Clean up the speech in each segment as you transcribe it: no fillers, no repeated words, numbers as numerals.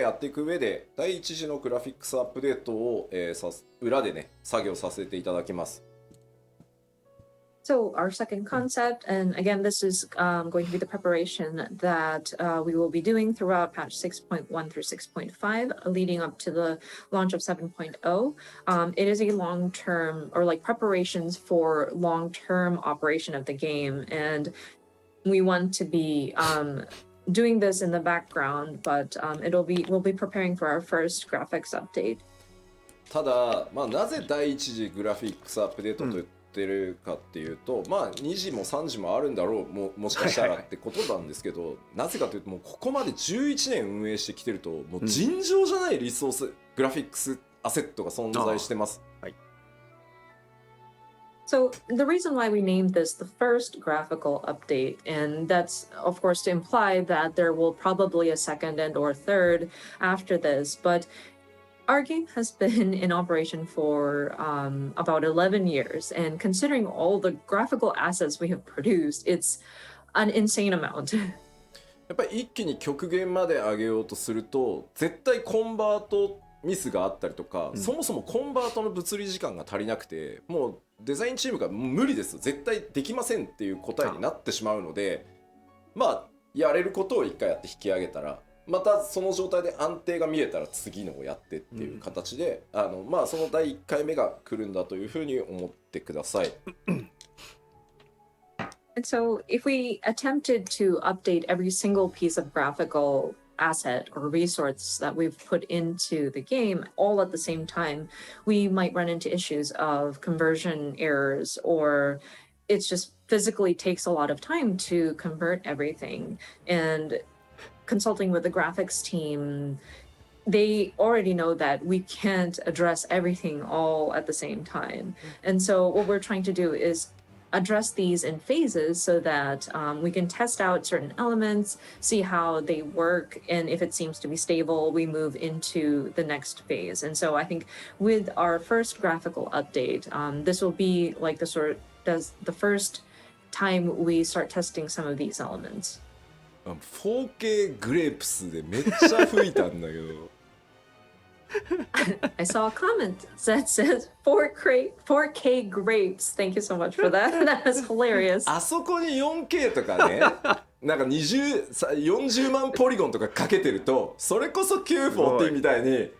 やっていく上で、第一次のグラフィックスアップデートを、裏でね、作業させていただきます。So our second concept, and again, this is going to be the preparation that we will be doing throughout patch 6.1 through 6.5, leading up to the launch of 7.0. It is a long-term, or like preparations for long-term operation of the game, and we want to be doing this in the background, but we'll be preparing for our first graphics update. ただ、なぜ第一次グラフィックスアップデートと言ってるかっていうと、2次も3次もあるんだろう、もしかしたらってことなんですけど、なぜかというと、もうここまで11年運営してきてると、もう尋常じゃないリソース、グラフィックスアセットが存在してます。So the reason why we named this the first graphical update, and that's of course to imply that there will probably a second and or third after this, but our game has been in operation for about 11 years, and considering all the graphical assets we have produced, it's an insane amount. やっぱり一気に極限まで上げようとすると、絶対コンバートミスがあったりとか、そもそもコンバートの物理時間が足りなくて、もうデザインチームが無理です、絶対できませんっていう答えになってしまうので、やれることを一回やって引き上げたら、またその状態で安定が見えたら次のをやってっていう形で、その第1回目が来るんだというふうに思ってください。And so if we attempted to update every single piece of graphical asset or resource that we've put into the game all at the same time, we might run into issues of conversion errors, or it's just physically takes a lot of time to convert everything. And consulting with the graphics team, they already know that we can't address everything all at the same time. And so what we're trying to do is address these in phases so that we can test out certain elements, see how they work, and if it seems to be stable, we move into the next phase. And so I think with our first graphical update, this will be like the first time we start testing some of these elements. 4K グレープスでめっちゃ吹いたんだけど。I saw a comment that says 4K grapes. Thank you so much for that. That was hilarious. あそこに 4K とかね、なんか40万ポリゴンとかかけてると、それこそ940みたいに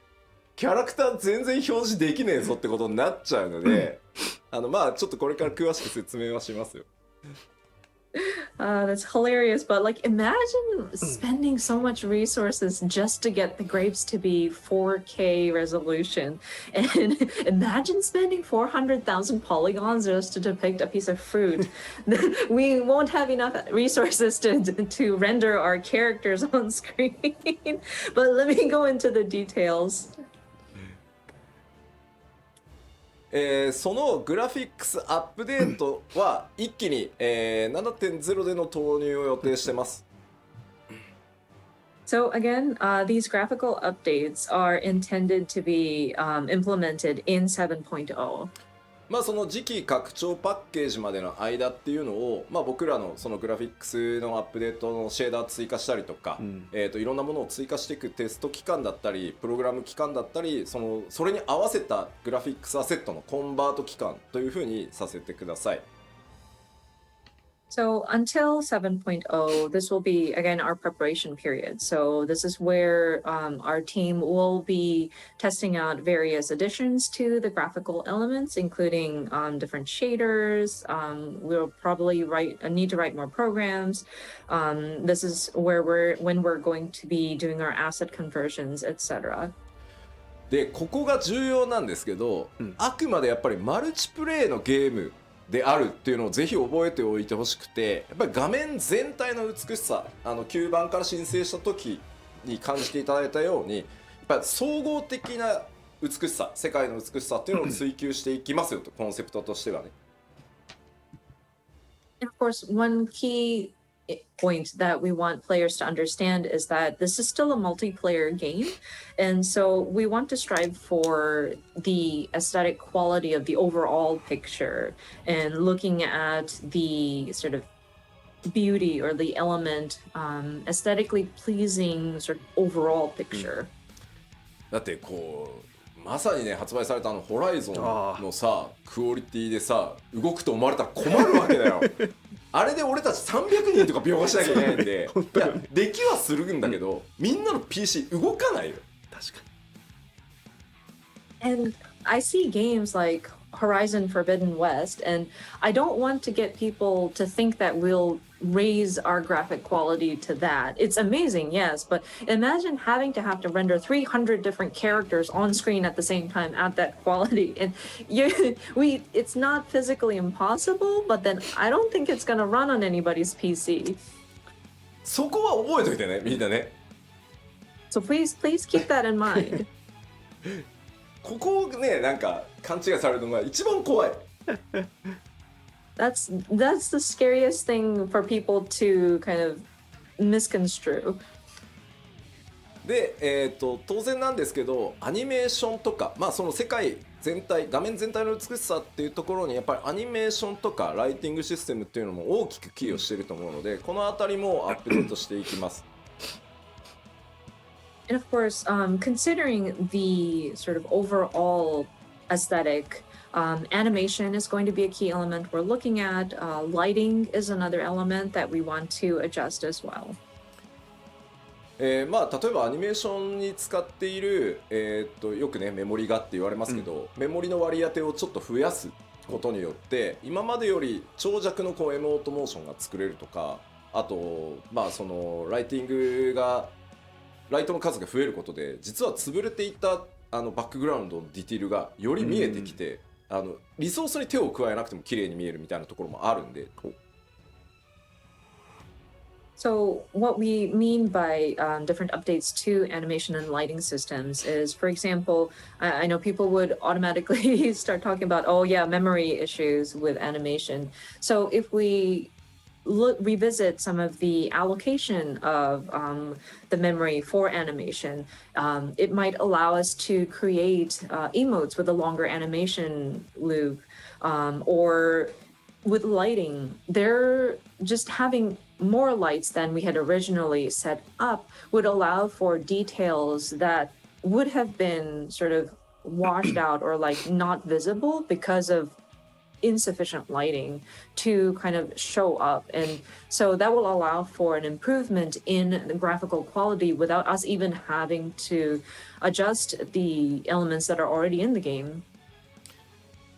キャラクター全然表示できねえぞってことになっちゃうので、ちょっとこれから詳しく説明はしますよ。That's hilarious, but like imagine spending so much resources just to get the grapes to be 4K resolution, and imagine spending 400,000 polygons just to depict a piece of fruit. We won't have enough resources to render our characters on screen. But let me go into the details. そのグラフィックスアップデートは一気に、7.0 での投入を予定してます。So again, these graphical updates are intended to be implemented in 7.0. その次期拡張パッケージまでの間っていうのを、僕らのそのグラフィックスのアップデートのシェーダー追加したりとか、いろんなものを追加していくテスト期間だったりプログラム期間だったり、それに合わせたグラフィックスアセットのコンバート期間というふうにさせてください。So until 7.0, this will be, again, our preparation period. So this is where our team will be testing out various additions to the graphical elements, including different shaders. We'll probably need to write more programs. This is where when we're going to be doing our asset conversions, etc. で、ここが重要なんですけど、あくまでやっぱりマルチプレイのゲームであるっていうのをぜひ覚えておいてほしくて、やっぱり画面全体の美しさ、9番から申請した時に感じていただいたように、やっぱり総合的な美しさ、世界の美しさっていうのを追求していきますよと、コンセプトとしてはね。And of course, one key point that we want players to understand is that this is still a multiplayer game, and so we want to strive for the aesthetic quality of the overall picture and looking at the sort of beauty or the element, aesthetically pleasing sort of overall picture. だってこうまさにね発売されたホライゾンのさクオリティでさ動くと思われたら困るわけだよあれで俺たち300人とか描画しなきゃいけないんでいやできはするんだけど、みんなの PC 動かないよ。確かに。And I see games like Horizon Forbidden West, and I don't want to get people to think that we'll raise our graphic quality to that. It's amazing, yes, but imagine having to render 300 different characters on screen at the same time at that quality. And it's not physically impossible, but then I don't think it's going to run on anybody's PC. そこは覚えといてね、みんなね。So please keep that in mind. ここをね、なんか勘違いされるのが一番怖い。That's the scariest thing for people to kind of misconstrue. で、当然なんですけど、アニメーションとか、まあその世界全体、画面全体の美しさっていうところにやっぱりアニメーションとかライティングシステムっていうのも大きく寄与していると思うので、このあたりもアップデートしていきます。And of course, considering the sort of overall aesthetic, animation is going to be a key element we're looking at. Lighting is another element that we want to adjust as well. まあ例えばアニメーションに使っている、よくねメモリがって言われますけど、メモリの割り当てをちょっと増やすことによって今までより長尺のこうエモートモーションが作れるとか、あとまあそのライトの数が増えることで実は潰れていたバックグラウンドのディティールがより見えてきて、リソースに手を加えなくても綺麗に見えるみたいなところもあるんで。So what we mean by different updates to animation and lighting systems is, for example, I know people would automatically start talking about, oh yeah, memory issues with animation. So if we revisit some of the allocation of the memory for animation, it might allow us to create emotes with a longer animation loop, or with lighting, they're just having more lights than we had originally set up would allow for details that would have been sort of washed out or like not visible because of insufficient lighting to kind of show up. And so that will allow for an improvement in the graphical quality without us even having to adjust the elements that are already in the game.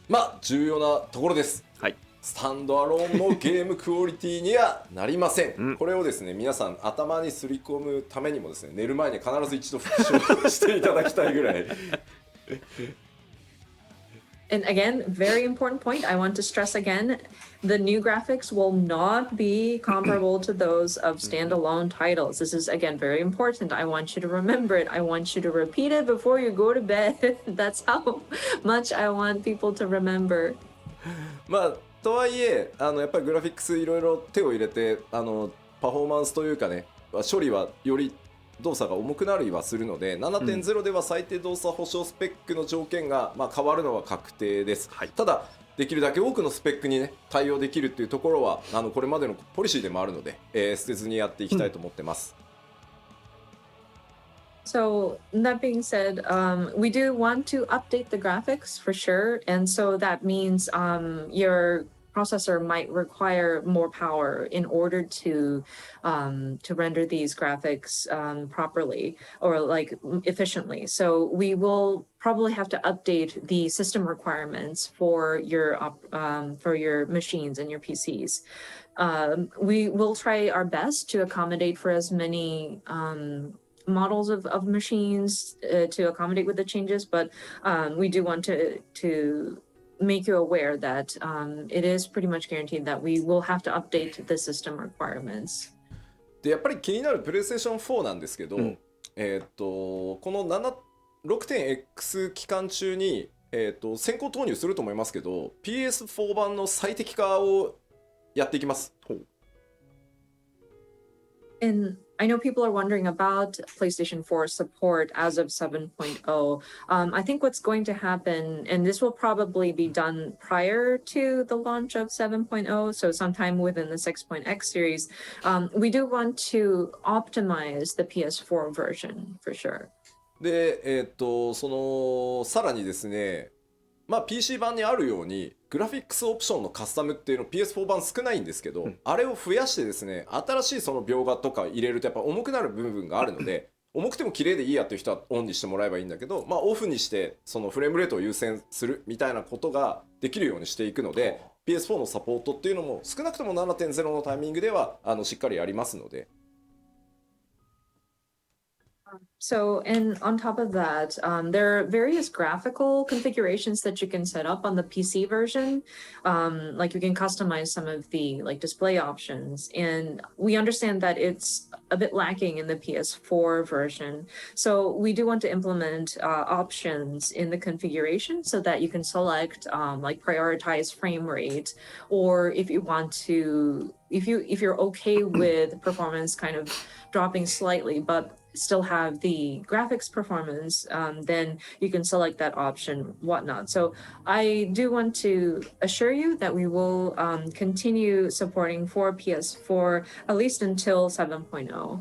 まあ重要なところです。はい。スタンドアローンのゲームクオリティにはなりません。これをですね皆さん頭にすり込むためにもですね寝る前に必ず一度復唱していただきたいぐらい。And again, very important point. I want to stress again, the new graphics will not be comparable to those of standalone titles. This is again very important. I want you to remember it. I want you to repeat it before you go to bed. That's how much I want people to remember. まあとはいえやっぱりグラフィックスいろいろ手を入れてパフォーマンスというかね処理はより動作が重くなりはするので 7.0 では最低動作保証スペックの条件が、まあ、変わるのは確定です、はい、ただできるだけ多くのスペックにね対応できるっていうところはこれまでのポリシーでもあるので、捨てずにやっていきたいと思ってます、So that being said, we do want to update the graphics for sure, and so that means your processor might require more power in order to render these graphics properly or like efficiently. So we will probably have to update the system requirements for your machines and your PCs. We will try our best to accommodate for as many models of machines to accommodate with the changes, but we do want to make you aware that it is pretty much guaranteed that we will have to update the system requirements. でやっぱり気になるプレイステーション4なんですけど、この 6.x 期間中に、先行投入すると思いますけど PS4 版の最適化をやっていきます。And I know people are wondering about PlayStation 4 support as of 7.0. I think what's going to happen, and this will probably be done prior to the launch of 7.0, so sometime within the 6.x series, we do want to optimize the PS4 version for sure. で、さらにですね、まあ PC 版にあるように、グラフィックスオプションのカスタムっていうの PS4 版少ないんですけど、あれを増やしてですね、新しいその描画とか入れるとやっぱ重くなる部分があるので、重くても綺麗でいいやっていう人はオンにしてもらえばいいんだけど、まあオフにしてそのフレームレートを優先するみたいなことができるようにしていくので、PS4 のサポートっていうのも少なくとも 7.0 のタイミングではしっかりやりますので。So, and on top of that, there are various graphical configurations that you can set up on the PC version. Like you can customize some of the like display options, and we understand that it's a bit lacking in the PS4 version. So we do want to implement options in the configuration so that you can select like prioritize frame rate, or if you want to, if you're okay with performance kind of dropping slightly, but still have the graphics performance, then you can select that option, whatnot. So I do want to assure you that we will continue supporting for PS4 at least until 7.0.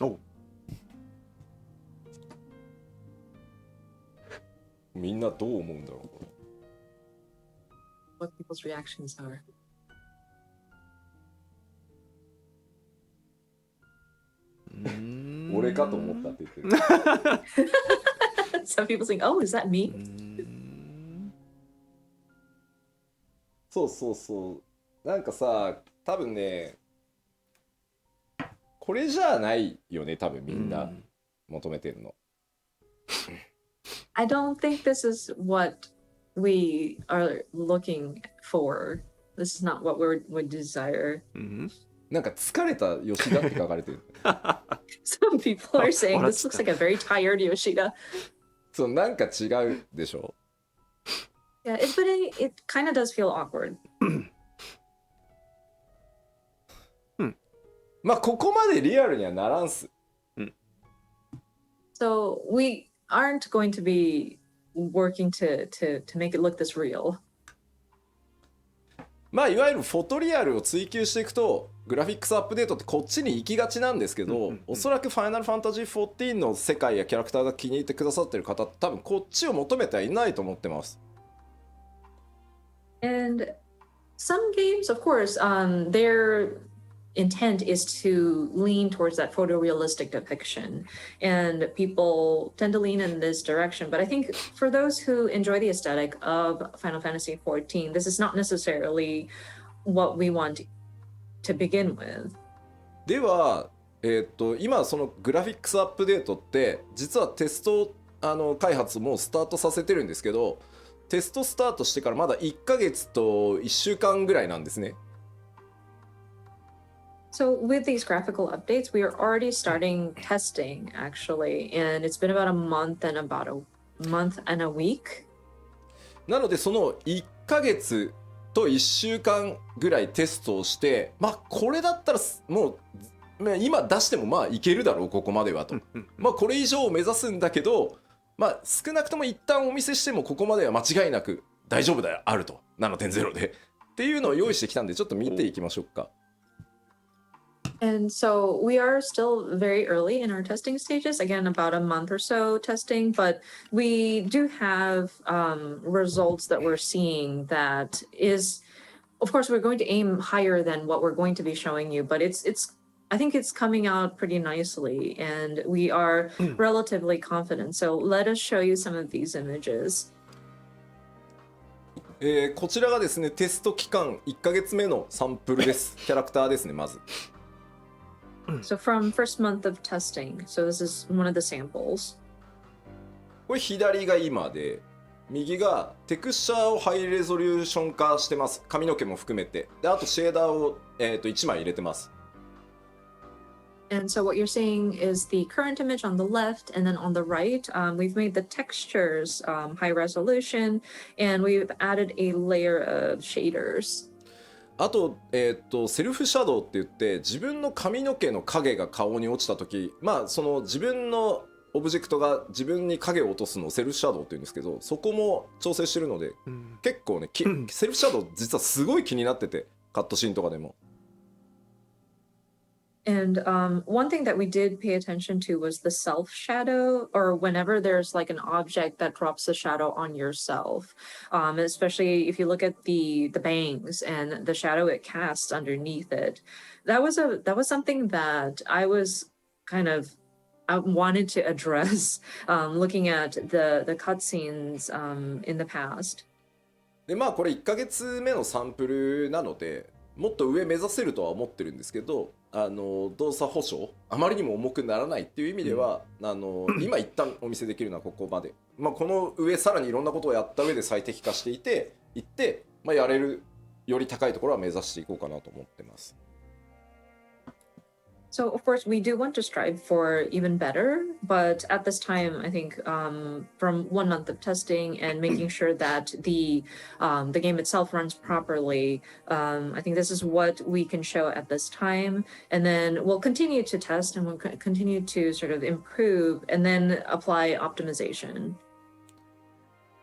おみんなどう思うんだろうこれ。 What people's reactions are. Mm. 俺かと思ったって言ってる。 Some people saying, "Oh, is that me?" そうそうそう。なんかさ、多分ね、これじゃないよね、多分みんな求めてるの。I don't think this is what we are looking for. This is not what we would desire. なんか疲れた吉田って書かれてる。Some people are saying Oh, this looks like a very tired Yoshida. そう、なんか違うでしょ。 Yeah, but it kind of does feel awkward. まあここまでリアルにはならんす。 So we aren't going to be working to make it look this real. まあいわゆるフォトリアルを追求していくとグラフィックスアップデートってこっちに行きがちなんですけど、おそらくファイナルファンタジー14の世界やキャラクターが気に入ってくださってる方って多分こっちを求めてはいないと思ってます。 And some games, of course, their intent is to lean towards that photorealistic depiction, and people tend to lean in this direction. But I think for those who enjoy the aesthetic of Final Fantasy XIV, this is not necessarily what we want to begin with. では、今そのグラフィックスアップデートって実はテスト開発もスタートさせてるんですけど、テストスタートしてからまだ1ヶ月と1週間ぐらいなんですね。 So with these graphical updates, we are already starting testing actually, and it's been about a month and a week. なのでその1ヶ月と1週間ぐらいテストをして、まあこれだったらもう今出してもまあいけるだろうここまではと。まあこれ以上を目指すんだけど、まあ少なくとも一旦お見せしてもここまでは間違いなく大丈夫だあると 7.0 でっていうのを用意してきたんでちょっと見ていきましょうか。 And so we are still very early in our testing stages, again, about a month or so testing, but we do have results that we're seeing that is, of course, we're going to aim higher than what we're going to be showing you, but I think it's coming out pretty nicely and we are relatively confident. So let us show you some of these images. こちらがですねテスト期間1ヶ月目のサンプルです。キャラクターですねまず。 So from first month of testing, so this is one of the samples. これ左が今で右がテクスチャーをハイレゾリューション化してます。髪の毛も含めて。であとシェーダーを、1枚入れてます。 And so what you're seeing is the current image on the left, and then on the right, we've made the textures high resolution, and we've added a layer of shaders. あと、セルフシャドウって言って自分の髪の毛の影が顔に落ちた時、まあその自分のオブジェクトが自分に影を落とすのをセルフシャドウって言うんですけど、そこも調整してるので、結構ねセルフシャドウ実はすごい気になってて、カットシーンとかでも。And one thing that we did pay attention to was the self shadow, or whenever there's like an object that drops a shadow on yourself. Especially if you look at the bangs and the shadow it casts underneath it. That was something that I was kind of I wanted to address looking at the cutscenes in the past. でまあこれ1ヶ月目のサンプルなのでもっと上目指せるとは思ってるんですけど、動作保証あまりにも重くならないっていう意味では、今一旦お見せできるのはここまで、まあ、この上さらにいろんなことをやった上で最適化していって、まあ、やれるより高いところは目指していこうかなと思ってます。So of course we do want to strive for even better, but at this time, I think from 1 month of testing and making sure that the game itself runs properly, I think this is what we can show at this time, and then we'll continue to test and we'll continue to sort of improve and then apply optimization.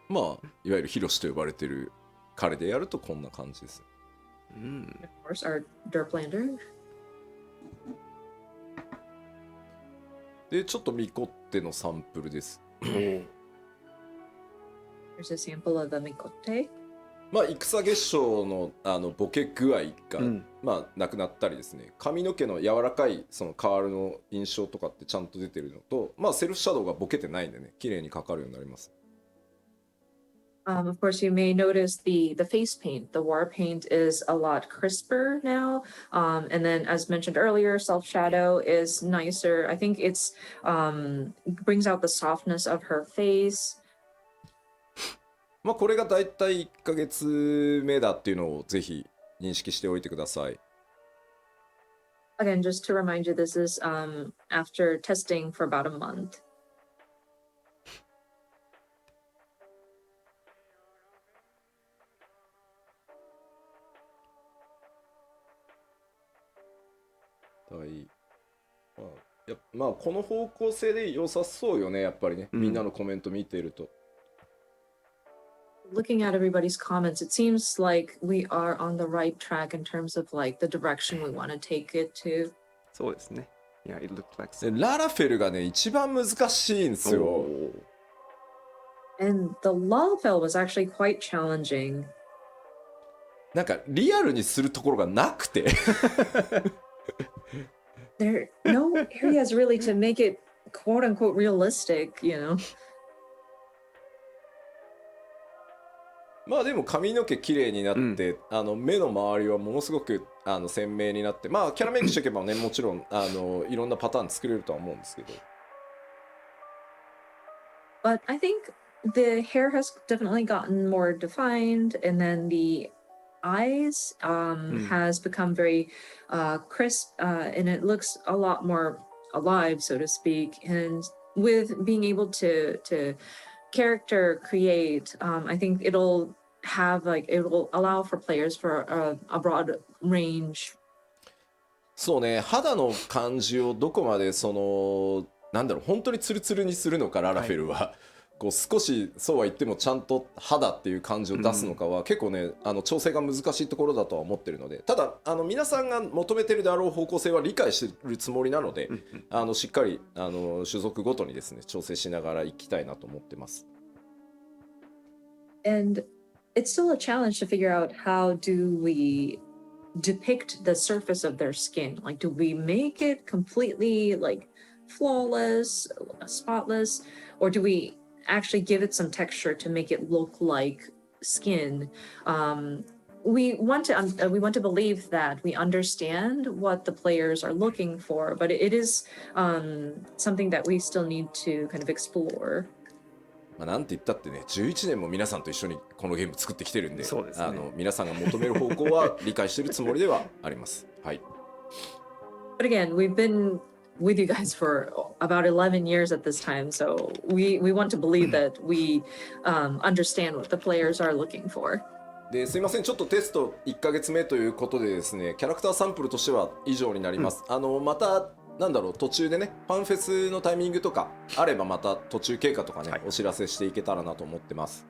まあいわゆるヒロシと呼ばれてる彼でやるとこんな感じです。Of course, our Derplander. でちょっとミコッテのサンプルです。Here's a sample of the Mikote. まあ戦月賞のボケ具合が、まあなくなったりですね、髪の毛の柔らかいそのカールの印象とかってちゃんと出てるのと、まあセルフシャドウがボケてないんでね、綺麗にかかるようになります。Of course, you may notice the face paint. The war paint is a lot crisper now. And then, as mentioned earlier, self shadow is nicer. I think it's brings out the softness of her face. まあこれがだいたい1ヶ月目だっていうのをぜひ認識しておいてください。Again, just to remind you, this is after testing for about a month. まあこの方向性で良さそうよね、やっぱりね、みんなのコメント見てると。Looking at everybody's comments, it seems like we are on the right track in terms of like the direction we want to take it to. そうですね。Yeah, it looked like so. ララフェルがね、一番難しいんですよ。And the Lalfell was actually quite challenging. なんかリアルにするところがなくて。There are no areas really to make it quote unquote realistic, you know. まあでも髪の毛綺麗になって、目の周りはものすごく鮮明になって、まあキャラメイクしておけばね、もちろんいろんなパターン作れるとは思うんですけど。But I think the hair has definitely gotten more defined, and then the eyes has become very crisp, and it looks a lot more alive, so to speak. And with being able to character create, I think it will allow for players for a broad range. そうね、肌の感じをどこまでなんだろう、本当にツルツルにするのか、ララフェルは。こう少しそうは言ってもちゃんと肌っていう感じを出すのかは結構ね調整が難しいところだとは思ってるので、ただ皆さんが求めてるであろう方向性は理解してるつもりなので、しっかり種族ごとにですね調整しながらいきたいなと思ってます。And it's still a challenge to figure out how do we depict the surface of their skin. Like, do we make it completely like flawless, spotless, or do we actually give it some texture to make it look like skin? We want to believe that we understand what the players are looking for, but it is something that we still need to kind of explore. まあなんて言ったってね、11年も皆さんと一緒にこのゲーム作ってきてるんで、そうですね、皆さんが求める方向は理解してるつもりではあります。はい。But again, we've been with you guys for about 11 years at this time, so we want to believe that we understand what the players are looking for. ですいません、ちょっとテスト1ヶ月目ということでですね、キャラクターサンプルとしては以上になります。またなんだろう、途中でね、ファンフェスのタイミングとかあればまた途中経過とかね、お知らせしていけたらなと思ってます。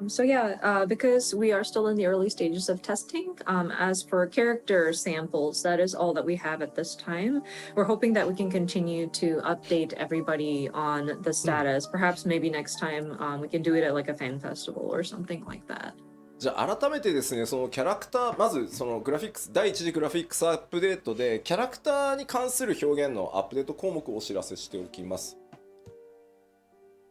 So yeah, because we are still in the early stages of testing, as for character samples, that is all that we have at this time. We're hoping that we can continue to update everybody on the status. Perhaps maybe next time we can do it at like a fan festival or something like that. じゃあ改めてですね、そのキャラクター、まずそのグラフィックス、第一次グラフィックスアップデートでキャラクターに関する表現のアップデート項目をお知らせしておきます。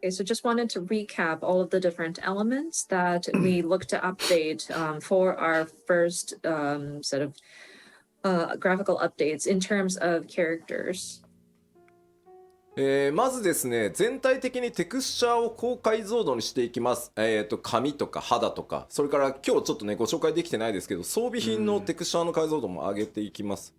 Okay, so just wanted to recap all of the different elements that we look to update for our first set of graphical updates in terms of characters. まずですね、全体的にテクスチャーを高解像度にしていきます。髪とか肌とか、それから今日ちょっとねご紹介できてないですけど、装備品のテクスチャーの解像度も上げていきます。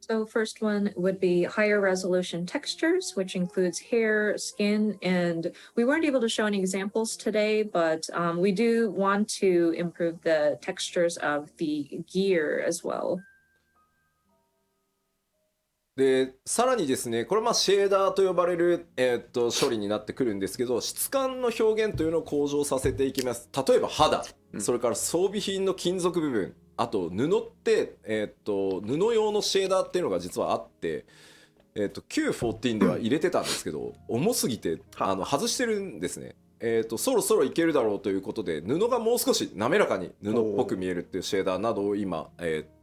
So first one would be higher resolution textures, which includes hair, skin, and we weren't able to show any examples today, but we do want to improve the textures of the gear as well. でさらにですね、これはシェーダーと呼ばれる、処理になってくるんですけど、質感の表現というのを向上させていきます。例えば肌、それから装備品の金属部分、あと布って、布用のシェーダーっていうのが実はあって、Q14 では入れてたんですけど、重すぎて外してるんですね。そろそろいけるだろうということで、布がもう少し滑らかに布っぽく見えるっていうシェーダーなどを今、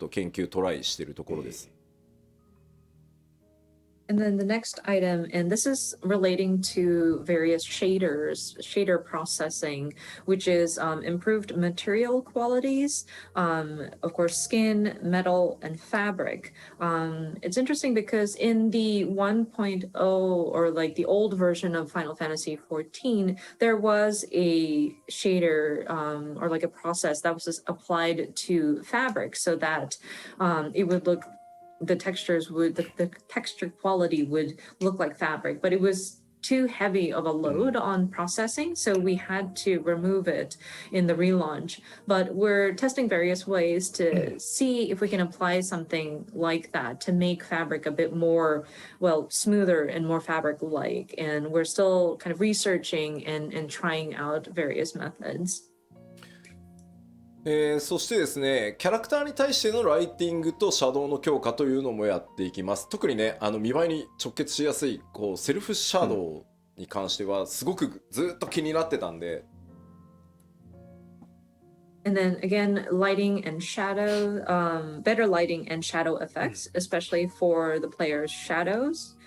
研究トライしているところです。And then the next item, and this is relating to various shader processing, which is improved material qualities, of course, skin, metal, and fabric. It's interesting because in the 1.0 or like the old version of Final Fantasy XIV, there was a shader or like a process that was just applied to fabric so that it would look the texture quality would look like fabric, but it was too heavy of a load on processing, so we had to remove it in the relaunch. But we're testing various ways to see if we can apply something like that to make fabric a bit more, well, smoother and more fabric-like. And we're still kind of researching and trying out various methods. そしてですね、キャラクターに対してのライティングとシャドウの強化というのもやっていきます。特にね、見栄えに直結しやすいこうセルフシャドウに関してはすごくずっと気になってたんで。And then again, lighting and shadow, better lighting and shadow effects, especially for the player's shadows.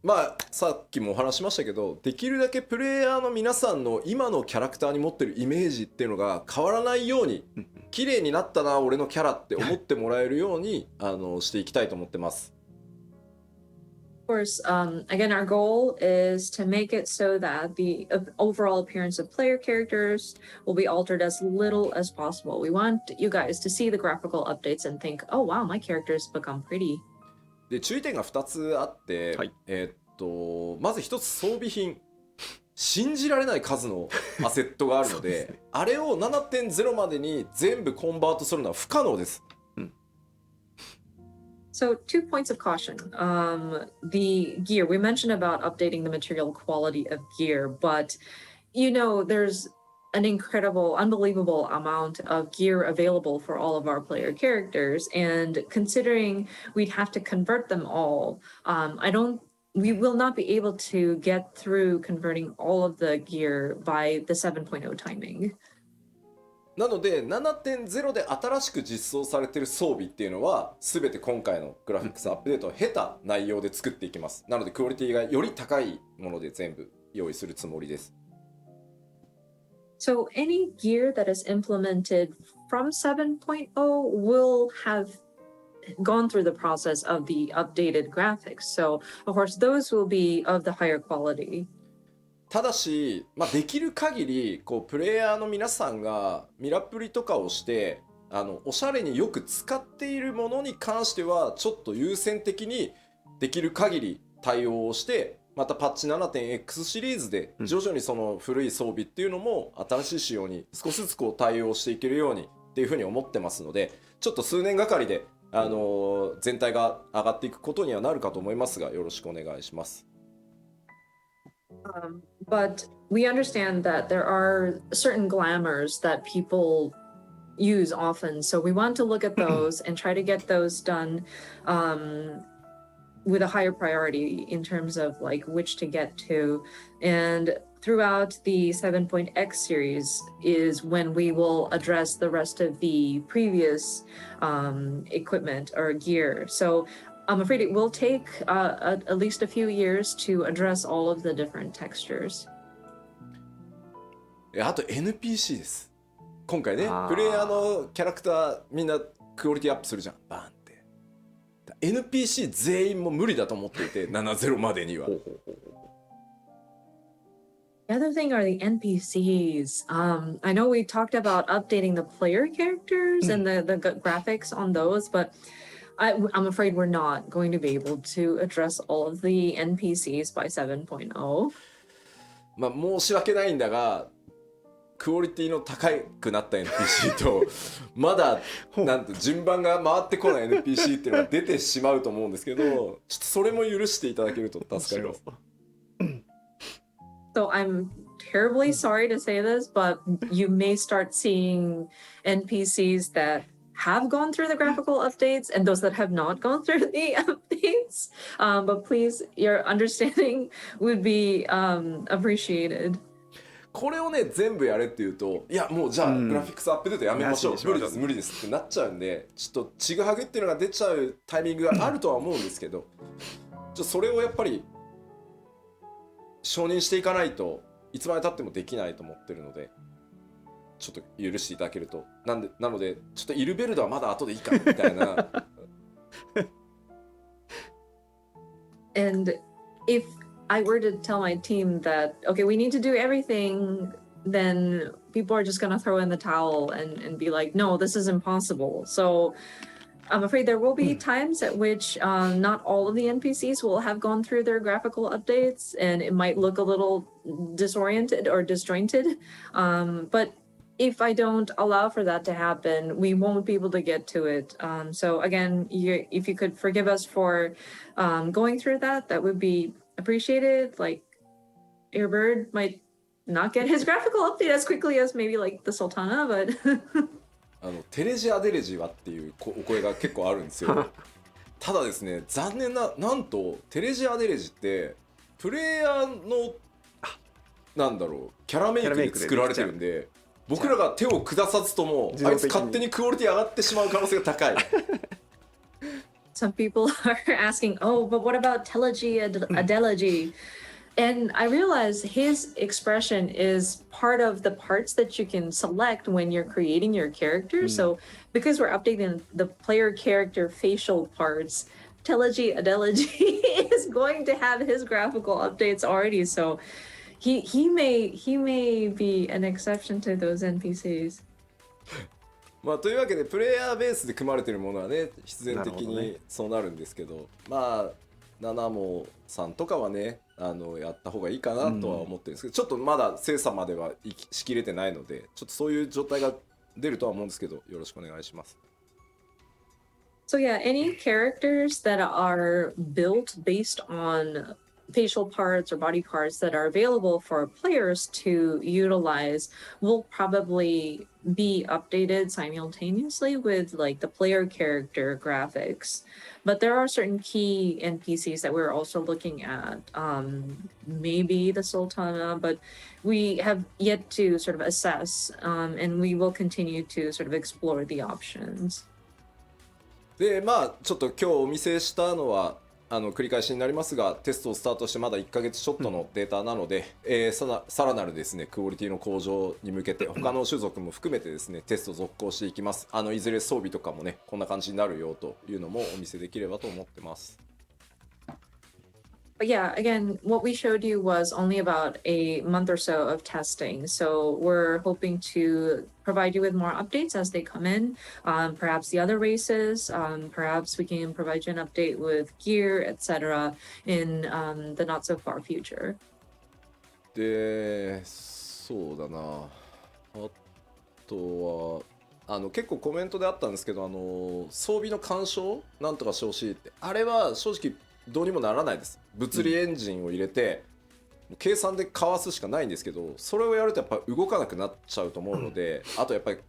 まあさっきもお話しましたけど、できるだけプレイヤーの皆さんの今のキャラクターに持ってるイメージっていうのが変わらないように、綺麗になったな俺のキャラって思ってもらえるようにしていきたいと思ってます。Of course, again, our goal is to make it so that the overall appearance of player characters will be altered as little as possible. We want you guys to see the graphical updates and think, oh wow, my character's become pretty. で注意点が2つあって、はい、まず1つ装備品、信じられない数のアセットがあるのであれを 7.0 までに全部コンバートするのは不可能です。So 2 points of caution. The gear, we mentioned about updating the material quality of gear, but you know, there's an incredible, unbelievable amount of gear available for all of our player characters. And considering we'd have to convert them all, we will not be able to get through converting all of the gear by the 7.0 timing. なので 7.0 で新しく実装されている装備っていうのは全て今回のグラフィックスアップデートを経た内容で作っていきます。なのでクオリティがより高いもので全部用意するつもりです。So any gear that is implemented from 7.0 will have gone through the process of the updated graphics. So of course those will be of the higher quality. ただし、できる限りこうプレイヤーの皆さんがミラプリとかをしておしゃれによく使っているものに関してはちょっと優先的にできる限り対応をしてまたパッチ 7.x シリーズで徐々にその古い装備っていうのも新しい仕様に少しずつこう対応していけるようにっていうふうに思ってますので、ちょっと数年がかりで、全体が上がっていくことにはなるかと思いますが、よろしくお願いします。But we understand that there are certain glamours that people use often. So we want to look at those and try to get those done with a higher priority in terms of like which to get to. And throughout the 7.x series is when we will address the rest of the previous equipment or gear. So I'm afraid it will take at least a few years to address all of the different textures. あと NPC です。今回ね、あープレイヤーのキャラクターみんなクオリティアップするじゃん、バーンって。NPC 全員も無理だと思っていて、70までには。 The other thing are the NPCs. I know we talked about updating the player characters and the graphics on those, but I'm afraid we're not going to be able to address all of the NPCs by 7.0. まあ申し訳ないんだが、クオリティの高くなった NPC とまだなんと順番が回ってこない NPC っていうのが出てしまうと思うんですけど、ちょっとそれも許していただけると助かります。So I'm terribly sorry to say this, but you may start seeing NPCs that have gone through the graphical updates and those that have not gone through the updates. But please, your understanding would be appreciated. これをね全部やれって言うと、いやもうじゃあグラフィックスアップデートやめましょう、無理です無理ですってなっちゃうんで、ちょっとちぐはぐっていうのが出ちゃうタイミングがあるとは思うんですけど、それをやっぱり承認していかないといつまで経ってもできないと思ってるので、ちょっと許していただけると。なのでちょっとイルベルドはまだ後でいいかみたいな。And if I were to tell my team that, okay, we need to do everything, then people are just going to throw in the towel and be like, no, this is impossible. So I'm afraid there will be times at which not all of the NPCs will have gone through their graphical updates, and it might look a little disoriented or disjointed. But if I don't allow for that to happen, we won't be able to get to it. So again, if you could forgive us for going through that, that would be appreciated. Like, Airbird might not get his graphical update as quickly as maybe like the Sultana, but テレジアデレジはっていうお声が結構あるんですよ。ただですね、残念なんとテレジアデレジってプレイヤーのなんだろうキャラメイクで作られてるんで、僕らが手を下さずともあいつ勝手にクオリティ上がってしまう可能性が高い。Some people are asking, oh, but what about Telegy Adelegy? And I realize his expression is part of the parts that you can select when you're creating your character. So because we're updating the player character facial parts, Telegy Adelegy is going to have his graphical updates already. So he may be an exception to those NPCs. まあというわけでプレイヤーベースで組まれてるものはね必然的にそうなるんですけど、まあナナモさんとかはねやった方がいいかなとは思ってるんですけど、ちょっとまだ精査まではしきれてないので、ちょっとそういう状態が出るとは思うんですけど、よろしくお願いします。So yeah, any characters that are built based on facial parts or body parts that are available for players to utilize will probably be updated simultaneously with like the player character graphics. But there are certain key NPCs that we're also looking at, maybe the Sultana, but we have yet to sort of assess, and we will continue to sort of explore the options. でまあちょっと今日お見せしたのは繰り返しになりますが、テストをスタートしてまだ1ヶ月ちょっとのデータなので、さらなるですねクオリティの向上に向けて他の種族も含めてですねテスト続行していきます。いずれ装備とかもねこんな感じになるよというのもお見せできればと思ってます。But But yeah, again, what we showed you was only about a month or so of testing. So we're hoping to provide you with more updates as they come in. Perhaps the other races, perhaps we can provide you an update with gear, etc. in the not so far future. で、そうだな。あとは結構コメントであったんですけど、装備の干渉なんとかしてほしいって、あれは正直どうにもならないです。物理エンジンを入れて、計算でかわすしかないんですけど、それをやるとやっぱ動かなくなっちゃうと思うので、あとやっぱり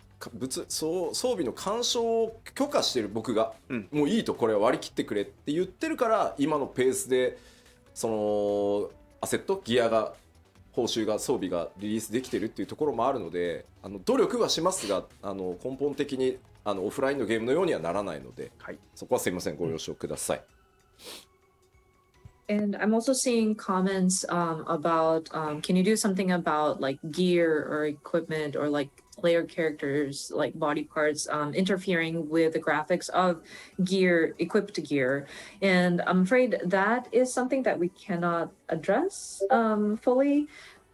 装備の干渉を許可してる僕が、もういいとこれは割り切ってくれって言ってるから、今のペースでそのアセットギアが報酬が装備がリリースできてるっていうところもあるので、努力はしますが、根本的にオフラインのゲームのようにはならないので、はい、そこはすいません、ご了承ください。And I'm also seeing comments about can you do something about like gear or equipment or like player characters like body parts interfering with the graphics of gear, equipped gear. And I'm afraid that is something that we cannot address fully.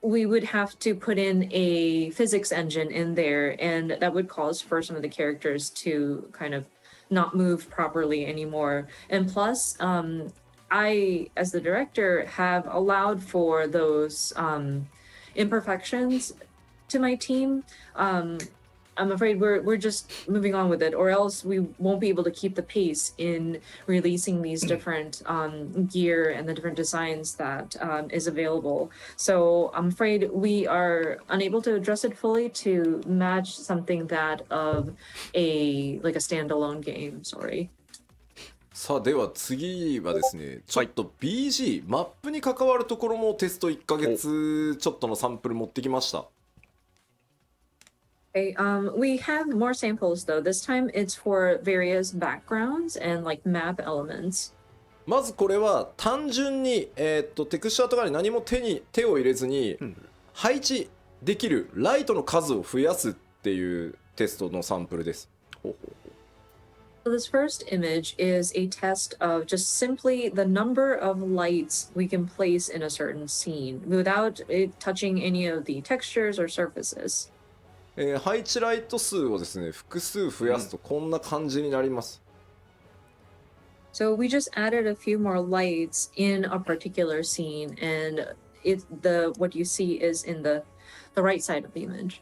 We would have to put in a physics engine in there, and that would cause for some of the characters to kind of not move properly anymore. And plus, I, as the director, have allowed for those imperfections to my team. I'm afraid we're just moving on with it, or else we won't be able to keep the pace in releasing these different gear and the different designs that is available. So I'm afraid we are unable to address it fully to match something that of a like a standalone game. Sorry. さあでは次はですね、ちょっと BG、マップに関わるところもテスト1ヶ月ちょっとのサンプル持ってきました。Okay, we have more samples though. This time it's for various backgrounds and like map elements. まずこれは単純に、テクスチャーとかに何も手を入れずに、配置できるライトの数を増やすっていうテストのサンプルです。So this first image is a test of just simply the number of lights we can place in a certain scene without it touching any of the textures or surfaces. 配置ライト数をですね、複数増やすとこんな感じになります。So we just added a few more lights in a particular scene, and what you see is in the right side of the image.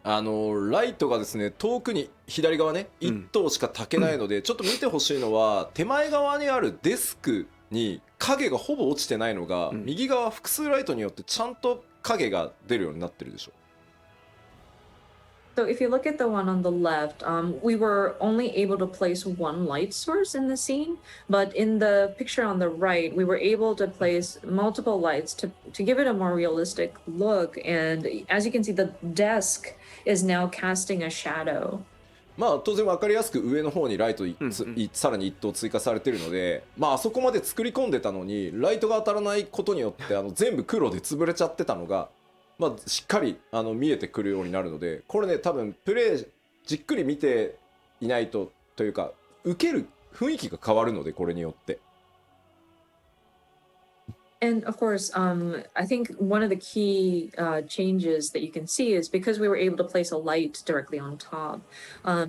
ライトがですね、遠くに左側ね、1灯しか焚けないので、ちょっと見てほしいのは手前側にあるデスクに影がほぼ落ちてないのが、右側複数ライトによってちゃんと影が出るようになってるでしょ。So if you look at the one on the left, we were only able to place one light source in the scene, but in the picture on the right, we were able to place multiple lights to give it a more realistic look. And as you can see, the desk is now casting a shadow. まあ当然分かりやすく上の方にライトさらに1灯追加されてるので、まああそこまで作り込んでたのにライトが当たらないことによって全部黒で潰れちゃってたのが、まあ、しっかり見えてくるようになるので、これね多分プレイじっくり見ていないとというか受ける雰囲気が変わるので、これによって。And of course, I think one of the key changes that you can see is because we were able to place a light directly on top,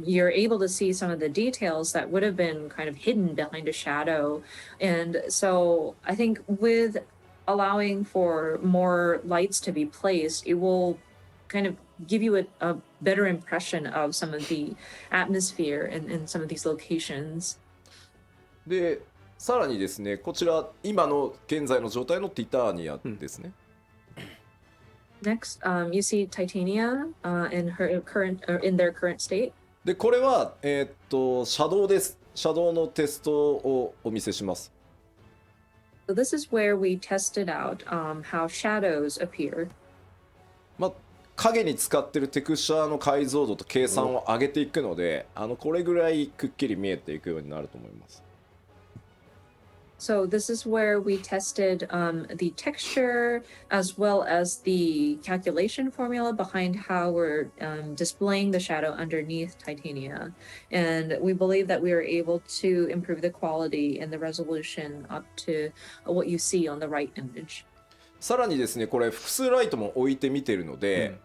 you're able to see some of the details that would have been kind of hidden behind a shadow. And so I think with allowing for more lights to be placed, it will kind of give you a better impression of some of the atmosphere in some of these locations. でさらにですね、こちら今の現在の状態のティターニアですね。Next, you see Titania in their current state. でこれはシャドウです。シャドウのテストをお見せします。So this is where we tested out how shadows appear. まあ影に使ってるテクスチャーの解像度と計算を上げていくので、これぐらいくっきり見えていくようになると思います。So this is where we tested the texture as well as the calculation formula behind how we're displaying the shadow underneath Titania. And we believe that we are able to improve the quality and the resolution up to what you see on the right image. さらにですねこれ複数ライトも置いてみてるので、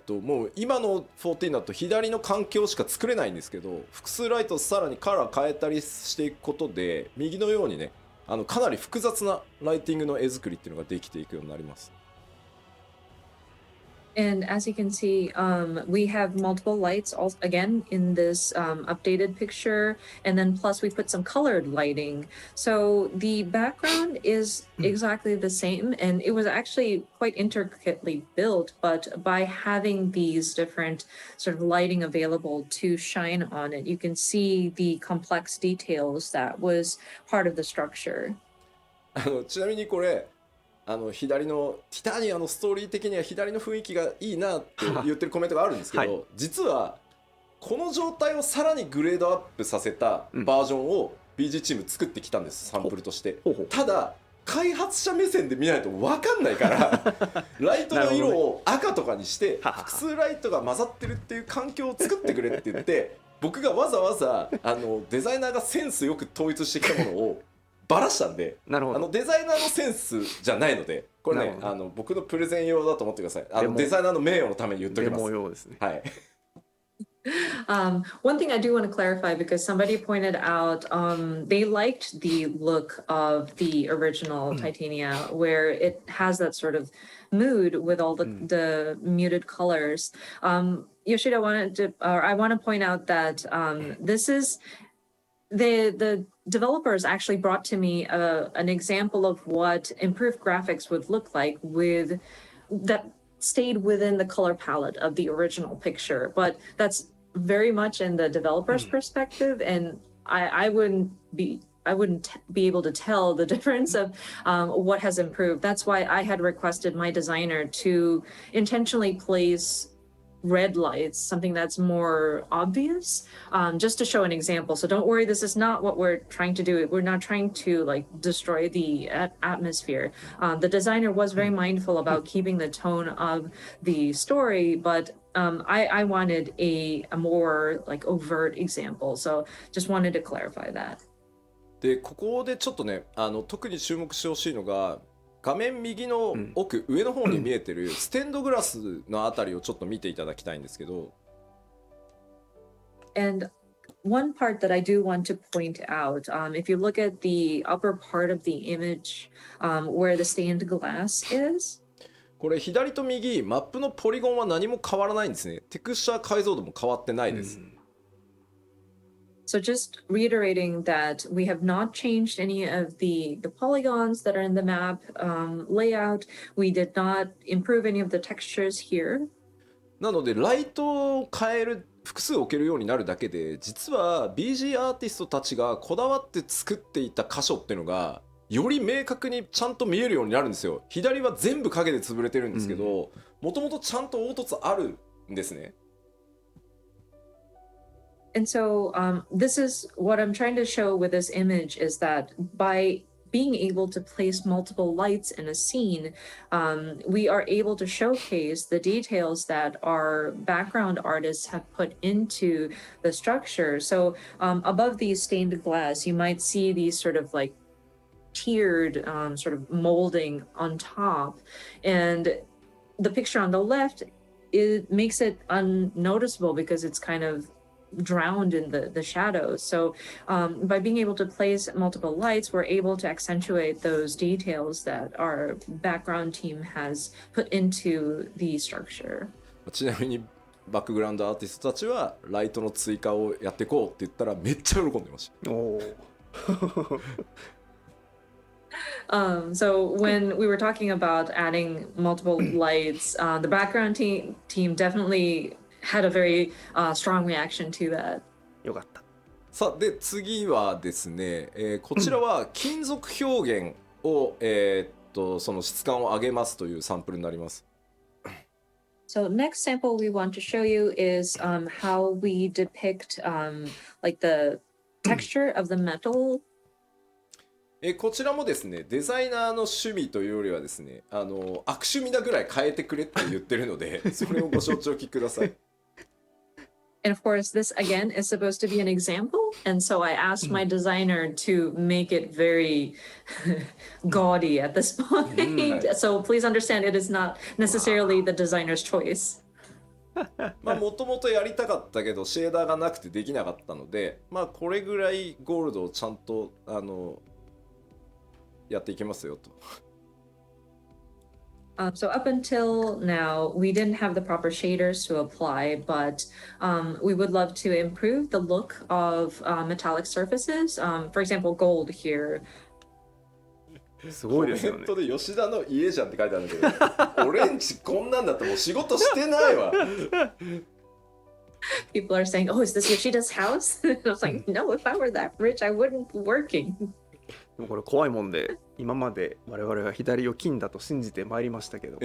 もう今の14だと左の環境しか作れないんですけど複数ライトさらにカラー変えたりしていくことで右のようにねかなり複雑なライティングの絵作りっていうのができていくようになります。And as you can see, we have multiple lights again in this updated picture. And then plus we put some colored lighting. So the background is exactly the same. And it was actually quite intricately built. But by having these different sort of lighting available to shine on it, you can see the complex details that was part of the structure. ちなみにこれ左のティタニアのストーリー的には左の雰囲気がいいなって言ってるコメントがあるんですけど、はい、実はこの状態をさらにグレードアップさせたバージョンを BG チーム作ってきたんです、サンプルとして。ただ開発者目線で見ないと分かんないからライトの色を赤とかにして複数ライトが混ざってるっていう環境を作ってくれって言って僕がわざわざデザイナーがセンスよく統一してきたものをバラしたんで、デザイナーのセンスじゃないのでこれね僕のプレゼン用だと思ってください。デザイナーの名誉のために言っときます。デモ用ですね。はい。One thing I do want to clarify because somebody pointed out they liked the look of the original Titania where it has that sort of mood with all the muted colors. Yoshida I want to point out that this is the developers actually brought to me an example of what improved graphics would look like with that stayed within the color palette of the original picture, but that's very much in the developer's perspective, and I wouldn't be able to tell the difference of what has improved. That's why I had requested my designer to intentionally place red lights, something that's more obvious, just to show an example. So don't worry, this is not what we're trying to do. We're not trying to like destroy the atmosphere. The designer was very mindful about keeping the tone of the story, but I wanted a more like overt example. So just wanted to clarify that. でここでちょっとね特に注目してほしいのが画面右の奥、上の方に見えてるステンドグラスのあたりをちょっと見ていただきたいんですけど。And one part that I do want to point out, if you look at the upper part of the image, where the stained glass is. これ左と右マップのポリゴンは何も変わらないんですね。テクスチャー解像度も変わってないです。So just reiterating that we have not changed any of the polygons that are in the map layout. We did not improve any of the textures here. なのでライトを変える複数置けるようになるだけで実は BG アーティストたちがこだわって作っていた箇所っていうのがより明確にちゃんと見えるようになるんですよ。左は全部影で潰れてるんですけどもともとちゃんと凹凸あるんですね。And so this is what I'm trying to show with this image is that by being able to place multiple lights in a scene, we are able to showcase the details that our background artists have put into the structure. So above these stained glass, you might see these sort of like tiered sort of molding on top. And the picture on the left, it makes it unnoticeable because it's kind of drowned in the shadows. So by being able to place multiple lights, we're able to accentuate those details that our background team has put into the structure. ちなみにバックグラウンドアーティストたちはライトの追加をやっていこうって言ったらめっちゃ喜んでました。So when we were talking about adding multiple lights, the background team definitely had a very strong reaction to that. よかった。さあで次はですね、こちらは金属表現を、その質感を上げますというサンプルになります。So next sample we want to show you is how we depict like the texture of the metal. こちらもですね、デザイナーの趣味というよりはですね、悪趣味なぐらい変えてくれって言ってるので、それをご承知おきください。And of course, this again is supposed to be an example. And so I asked my designer to make it very gaudy at this point. Right. So please understand it is not necessarily the designer's choice. まあもともとやりたかったけどシェーダーがなくてできなかったので、まあこれぐらいゴールドをちゃんとやっていきますよと。So up until now, we didn't have the proper shaders to apply, but we would love to improve the look of metallic surfaces. For example, gold here. すごいですよねコメントで吉田の家じゃんって書いてあるんだけど、俺んちこんなんだってもう仕事してないわ。People are saying, "Oh, is this Yoshida's house?" I was like, "No, if I were that rich, I wouldn't be working." でもこれ怖いもんで、今まで我々は左を金だと信じてまいりましたけども、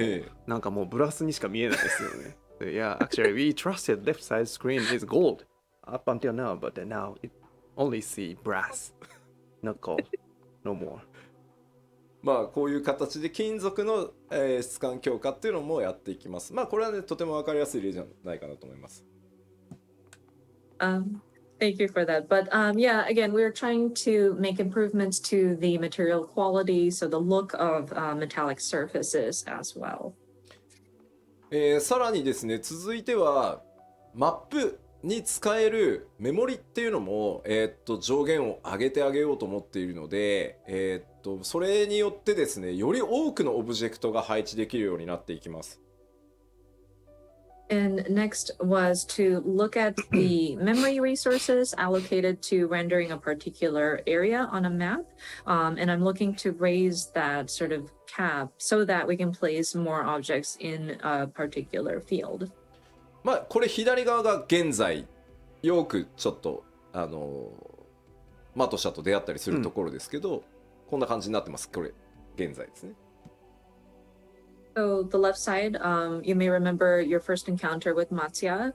なんかもうブラスにしか見えないですよね。Yeah, actually, we trusted left side screen is gold up until now, but now it only see brass, not gold, no more. まあこういう形で金属の、質感強化っていうのもやっていきます。まあこれはねとても分かりやすい例じゃないかなと思います。Thank you for that. But yeah, again, we're trying to make improvements to the material quality, so the look of metallic surfaces as well. さらにですね、続いてはマップに使えるメモリっていうのも、上限を上げてあげようと思っているので、それによってですね、より多くのオブジェクトが配置できるようになっていきます。And next was to look at the memory resources allocated to rendering a particular area on a map. And I'm looking to raise that sort of cap so that we can place more objects in a particular field. まあこれ左側が現在よくちょっとマトシャと出会ったりするところですけど、こんな感じになってます。これ現在ですね。So the left side, you may remember your first encounter with Matsuya.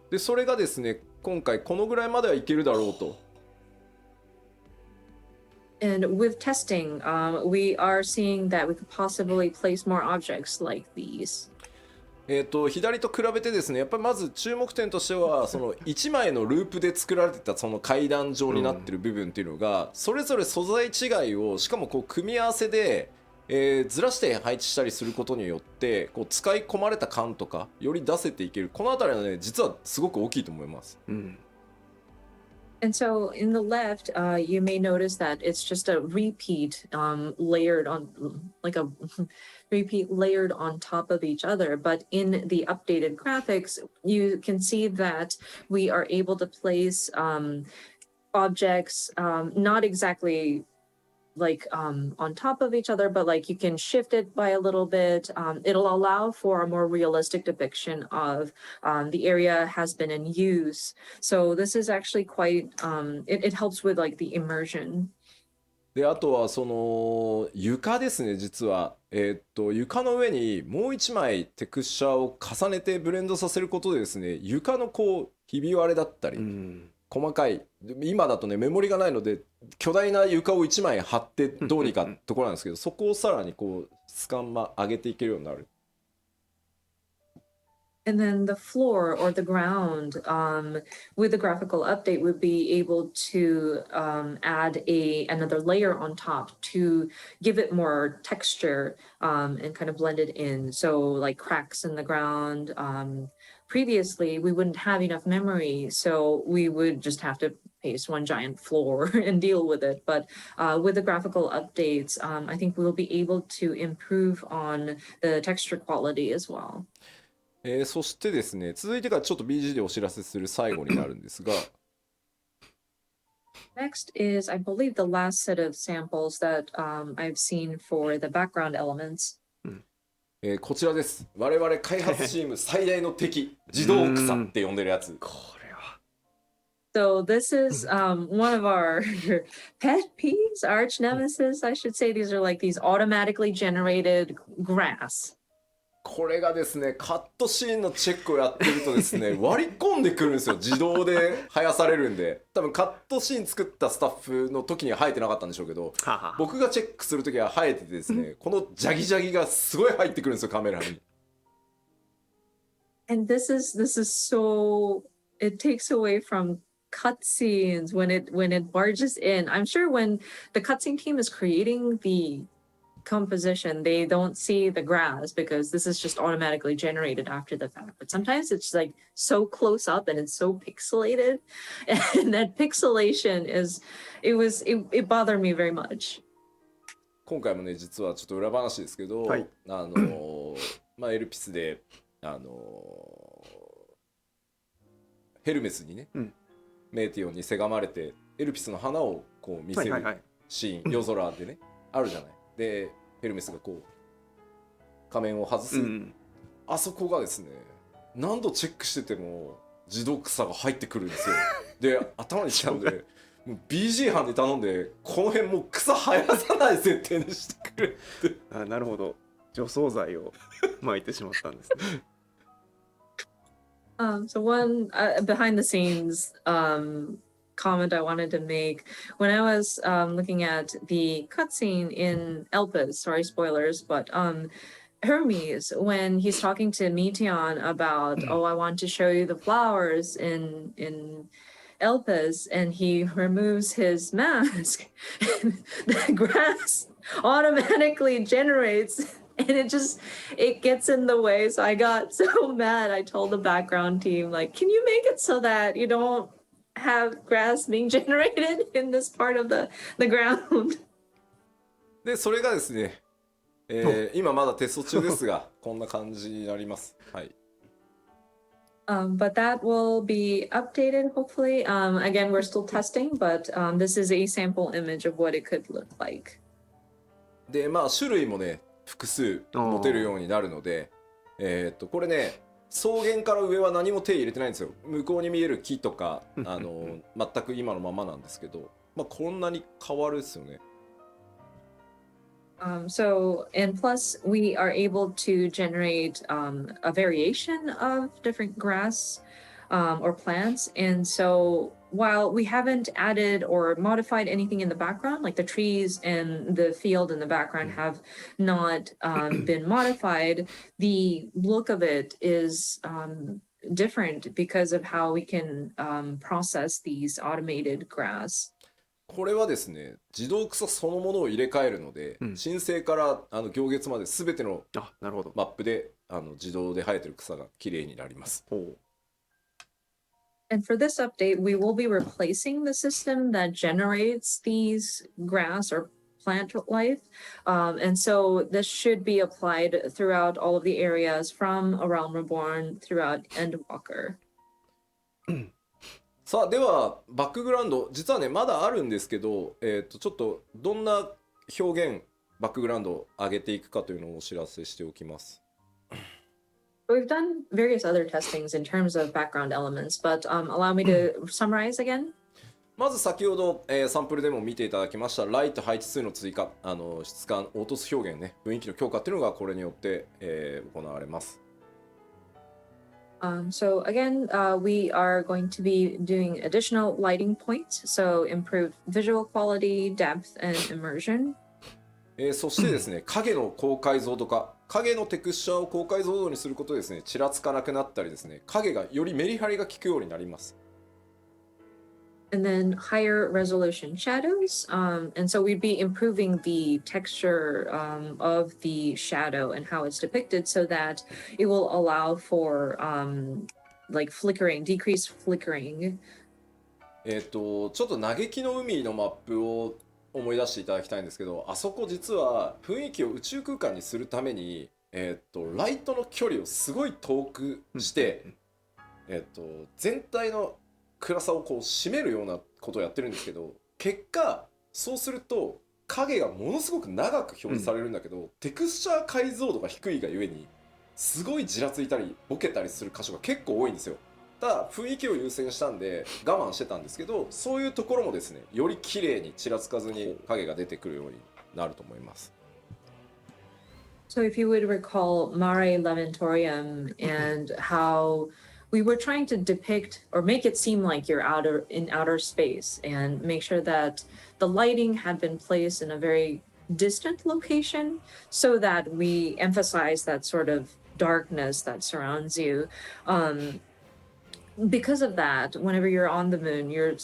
でそれがですね、今回このぐらいまではいけるだろうと。And with testing, we are seeing that we could possibly place more objects like these. 左と比べてですね、やっぱりまず注目点としてはその1枚のループで作られてたその階段状になってる部分っていうのが、それぞれ素材違いをしかもこう組み合わせでずらして配置したりすることによってこう使い込まれた感とかより出せていける。このあたりはね実はすごく大きいと思います。And so in the left, you may notice that it's just a repeat layered on, like a repeat layered on top of each other. But in the updated graphics, you can see that we are able to place objects not exactly like on top of each other, but like you can shift it by a little bit. It'll allow for a more realistic depiction of the area has been in use. So this is actually quite, it helps with like the immersion. であとはその床ですね。実は床の上にもう一枚テクスチャーを重ねてブレンドさせることでですね、床のこうひび割れだったり、細かい今だとねメモリがないので巨大な床を1枚貼ってどうにかところなんですけど、そこをさらにこうスカン上げていけるようになる。And then the floor or the ground with the graphical update would be able to add another layer on top to give it more texture and kind of blend it in. So like cracks in the ground. Previously, we wouldn't have enough memory, so we would just have to paste one giant floor and deal with it. But with the graphical updates, I think we'll be able to improve on the texture quality as well. そしてですね、続いてがちょっと BG でお知らせする最後になるんですがNext is, I believe, the last set of samples that I've seen for the background elements. こちらです。我々開発チーム最大の敵自動草って呼んでるやつ。これは So this is one of our pet peeves, arch nemesis, I should say. These are like these automatically generated grass. これがですね、カットシーンのチェックをやってるとですね、割り込んでくるんですよ。自動で生やされるんで。多分カットシーン作ったスタッフの時には生えてなかったんでしょうけど、僕がチェックする時は生えててですね、このジャギジャギがすごい入ってくるんですよ、カメラに。And this is so, it takes away from cutscenes when it barges in. I'm sure when the cutscene team is creating the composition, they don't see the grass because this is just automatically generated after the fact. But sometimes it's like so close up and it's so pixelated, and that pixelation is, it bothered me very much. 今回もね、実はちょっと裏話ですけど、はい、まあエルピスでヘルメスにね、メーティオンにせがまれてエルピスの花をこう見せるシーン、夜空でねあるじゃない。でヘルメスがこう仮面を外す、あそこがですね、何度チェックしてても自動草が入ってくるんですよ。で頭にきたんでもう BG 班に頼んでこの辺もう草生やさない設定にしてくれって。あ、なるほど、除草剤を撒いてしまったんですね。So one behind the scenes comment I wanted to make when I was looking at the cutscene in Elpis, sorry spoilers, but Hermes, when he's talking to Meteon about, oh, I want to show you the flowers in Elpis, and he removes his mask, the grass automatically generates. And it gets in the way. So I got so mad. I told the background team, like, can you make it so that you don't have grass being generated in this part of the ground? でそれがですね、今まだテスト中ですがこんな感じになります。はい。But that will be updated hopefully. Again, we're still testing, but this is a sample image of what it could look like. でまあ種類もね複数持てるようになるので、これね草原から上は何も手入れてないんですよ。向こうに見える木とか全く今のままなんですけど、まあこんなに変わるですよね。So, and plus we are able to generate a variation of different grass or plants. And so while we haven't added or modified anything in the background, like the trees and the field in the background have not been modified, the look of it is different because of how we can process these automated grass. これはですね、自動草そのものを入れ替えるので、申請から行月まで全てのマップで自動で生えてる草がきれいになります。And for this update, we will be replacing the system that generates these grass or plant life. And so this should be applied throughout all of the areas from A Realm Reborn throughout Endwalker. さあではバックグラウンド実はねまだあるんですけど、ちょっとどんな表現バックグラウンドを上げていくかというのをお知らせしておきます。We've done various other testings in terms of background elements, but allow me to summarize again. まず先ほど、サンプルでも見ていただきましたライト配置数の追加、質感凹凸表現ね雰囲気の強化っていうのがこれによって、行われます。So again, we are going to be doing additional lighting points, so improved visual quality, depth, and immersion. そしてですね、影の高解像度化、影のテクスチャーを高解像度にすることでですね、ちらつかなくなったりですね、影がよりメリハリが効くようになります。And then higher resolution shadows. And so we'd be improving the texture of the shadow and how it's depicted so that it will allow for like flickering, decreased flickering. ちょっと嘆きの海のマップを思い出していただきたいんですけど、あそこ実は雰囲気を宇宙空間にするために、ライトの距離をすごい遠くして、全体の暗さをこう締めるようなことをやってるんですけど、結果そうすると影がものすごく長く表示されるんだけど、テクスチャー解像度が低いがゆえにすごいじらついたりボケたりする箇所が結構多いんですよ。ただ雰囲気を優先したんで我慢してたんですけど、そういうところもですねより綺麗にちらつかずに影が出てくるようになると思います。So if you would recall Mare Lamentorium and how we were trying to depict or make it seem like you're in outer space and make sure that the lighting had been placed in a very distant location so that we emphasize that sort of darkness that surrounds you. Because of that, whenever you're on the moon, your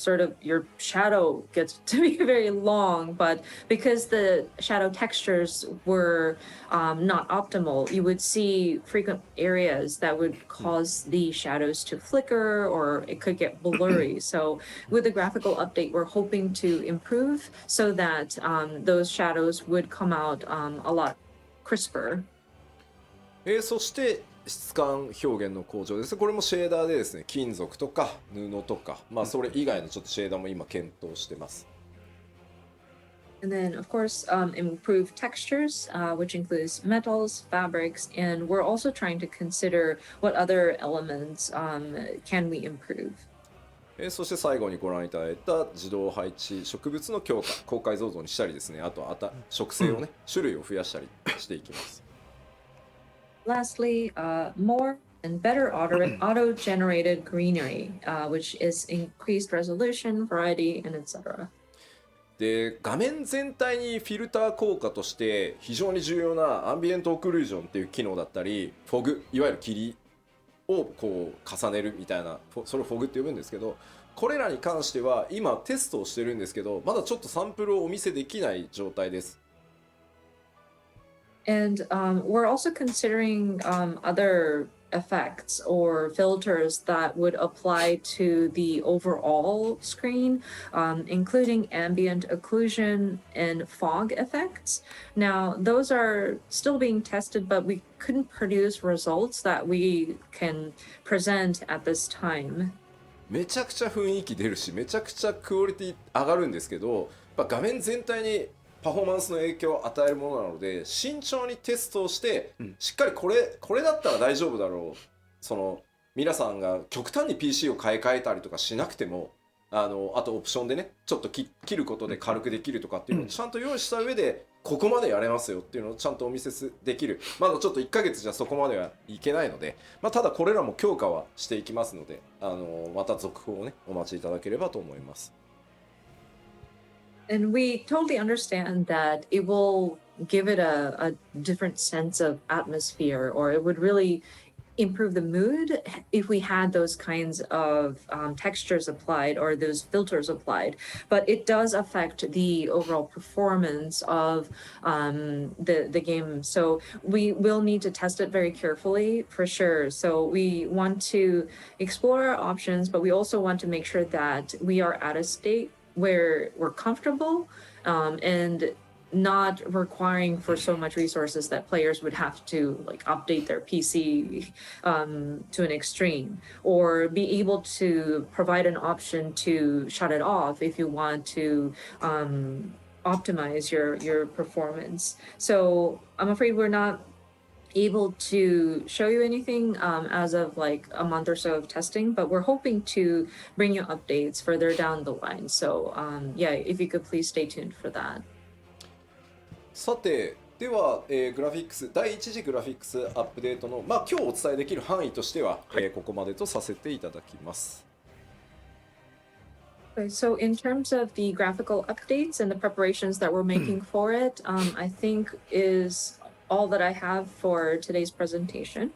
shadow gets to be very long, but because the shadow textures were not optimal, you would see frequent areas that would cause the shadows to flicker or it could get blurry. So with the graphical update, we're hoping to improve so that those shadows would come out a lot crisper. そして質感表現の向上です。これもシェーダーでですね、金属とか布とか、まあそれ以外のちょっとシェーダーも今検討してます。And then, of course, improve textures, which includes metals, fabrics, and we're also trying to consider what other elements can we improve. そして最後にご覧いただいた自動配置植物の強化、高解像度にしたりですね、あと植生をね、種類を増やしたりしていきます。Lastly, more and better auto-generated greenery, which is increased resolution, variety, and etc. で、画面全体にフィルター効果として非常に重要なアンビエントオクルージョンっていう機能だったり、フォグ、いわゆる霧をこう重ねるみたいな、それをフォグって呼ぶんですけど、これらに関しては今テストをしてるんですけど、まだちょっとサンプルをお見せできない状態です。And we're also considering other effects or filters that would apply to the overall screen, including ambient occlusion and fog effects. Now, those are still being tested, but we couldn't produce results that we can present at this time. めちゃくちゃ雰囲気出るし、めちゃくちゃクオリティ上がるんですけど、画面全体にパフォーマンスの影響を与えるものなので、慎重にテストをしてしっかりこれだったら大丈夫だろう、その皆さんが極端に PC を買い替えたりとかしなくても、あとオプションでねちょっと切ることで軽くできるとかっていうのをちゃんと用意した上で、ここまでやれますよっていうのをちゃんとお見せできる。まだちょっと1ヶ月じゃそこまではいけないので、ただこれらも強化はしていきますので、また続報をねお待ちいただければと思います。And we totally understand that it will give it a different sense of atmosphere, or it would really improve the mood if we had those kinds of textures applied or those filters applied. But it does affect the overall performance of the game. So we will need to test it very carefully for sure. So we want to explore our options, but we also want to make sure that we are at a state where we're comfortable and not requiring for so much resources that players would have to like update their PC to an extreme, or be able to provide an option to shut it off if you want to optimize your performance. So I'm afraid we're not able to show you anything as of like a month or so of testing, but we're hoping to bring you updates further down the line. So yeah, if you could please stay tuned for that. さてでは、グラフィックス第1次グラフィックスアップデートの、今日お伝えできる範囲としては、ここまでとさせていただきます。Okay, so in terms of the graphical updates and the preparations that we're making for it, I think is all that I have for today's presentation.